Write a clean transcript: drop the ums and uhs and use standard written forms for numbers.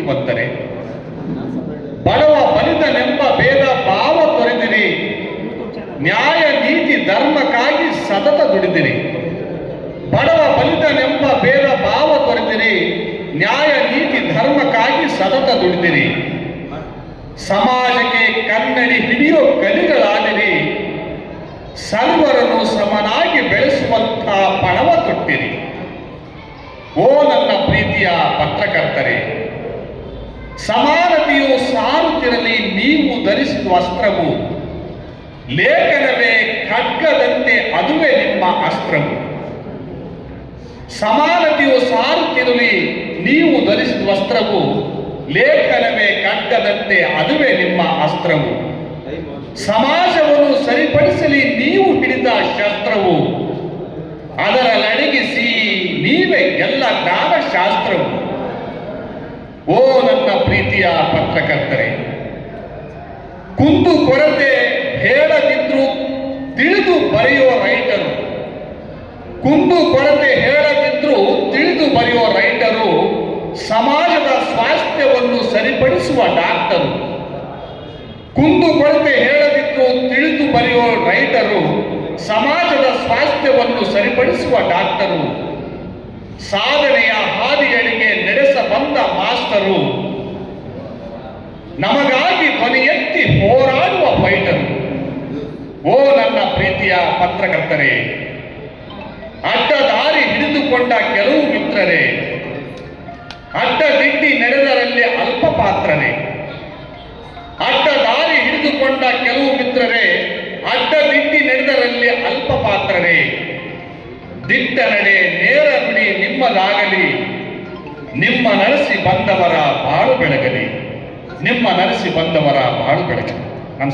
ಬಂದರೆ, ಬಡವ ಬಲಿದನೆಂಬ ಭೇದ ಭಾವ ತೊರೆದಿರಿ, ನ್ಯಾಯ ನೀತಿ ಧರ್ಮಕ್ಕಾಗಿ ಸತತ ದುಡಿದಿರಿ. ಬಡವ ಬಲಿದನೆಂಬ ಭೇದ ಭಾವ ತೊರೆದಿರಿ, ನ್ಯಾಯ ನೀತಿ ಧರ್ಮಕ್ಕಾಗಿ ಸತತ ದುಡಿದಿರಿ. ಸಮಾಜಕ್ಕೆ ಕನ್ನಡಿ ಹಿಡಿಯೋ ಕಲಿಗಳಾದಿರಿ, ಸರ್ವರನ್ನು ಸಮನಾಗಿ ಬೆಳೆಸುವಂಥ ಪಣವ ತೊಟ್ಟಿರಿ. ಓ ನನ್ನ ಪ್ರೀತಿಯ ಪತ್ರಕರ್ತರೇ, ಸಮಾನತೆಯು ಸಾರುತ್ತಿರಲಿ ನೀವು ಧರಿಸಿದ ವಸ್ತ್ರವು, ಲೇಖನವೇ ಖಡ್ಗದಂತೆ ಅದುವೇ ನಿಮ್ಮ ಅಸ್ತ್ರವು. ಸಮಾನತೆಯು ಸಾರುತ್ತಿರಲಿ ನೀವು ಧರಿಸಿದ ವಸ್ತ್ರವು, ಲೇಖನವೇ ಖಡ್ಗದಂತೆ ಅದುವೇ ನಿಮ್ಮ ಅಸ್ತ್ರವು. ಸಮಾಜವನ್ನು ಸರಿಪಡಿಸಲಿ ನೀವು ಹಿಡಿದ ಶಸ್ತ್ರವು, ಅದರ ಲಡಗಿಸಿ ನೀವೇ ಎಲ್ಲ ಜ್ಞಾನಶಾಸ್ತ್ರವು. ಓ ನನ್ನ ಪ್ರೀತಿಯ ಪತ್ರಕರ್ತರೇ, ಕುಂದು ಕೊರತೆ ಹೇಳದಿದ್ರು ತಿಳಿದು ಬರೆಯುವ ರೈಟರು, ಕುಂದು ಕೊರತೆ ಹೇಳದಿದ್ರು ತಿಳಿದು ಬರೆಯುವ ರೈಟರು, ಸಮಾಜದ ಸ್ವಾಸ್ಥ್ಯವನ್ನು ಸರಿಪಡಿಸುವ ಡಾಕ್ಟರು. ಕುಂದು ಕೊರತೆ ಹೇಳದಿದ್ರು ತಿಳಿದು ಬರೆಯುವ ರೈಟರು, ಸಮಾಜದ ಸ್ವಾಸ್ಥ್ಯವನ್ನು ಸರಿಪಡಿಸುವ ಡಾಕ್ಟರು. ಸಾಧನೆಯ ಹಾದಿಗಳಿಗೆ ನಡೆಸ ಬಂದ ಮಾಸ್ತರು, ನಮಗಾಗಿ ಧ್ವನಿ ಎತ್ತಿ ಹೋರಾಡುವ ಫೈಟರು. ಓ ನನ್ನ ಪ್ರೀತಿಯ ಪತ್ರಕರ್ತರೇ, ಅಡ್ಡ ದಾರಿ ಹಿಡಿದುಕೊಂಡ ಕೆಲವು ಮಿತ್ರರೇ, ಅಡ್ಡ ದಿಡ್ಡಿ ನಡೆದರಲ್ಲಿ ಅಲ್ಪ ಪಾತ್ರರೇ. ಅಡ್ಡ ದಾರಿ ಹಿಡಿದುಕೊಂಡ ಕೆಲವು ಮಿತ್ರರೇ, ಅಡ್ಡ ದಿಡ್ಡಿ ನಡೆದರಲ್ಲಿ ಅಲ್ಪ ಪಾತ್ರರೇ. ದಿಟ್ಟ ನಡೆ ನೇರ ನುಡಿ ನಿಮ್ಮದಾಗಲಿ, ನಿಮ್ಮ ನರಸಿ ಬಂದವರ ಬಾಳು ಬೆಳಗಲಿ, ನಿಮ್ಮ ನರಸಿ ಬಂದವರ ಬಾಳು ಬೆಳಗಲಿ.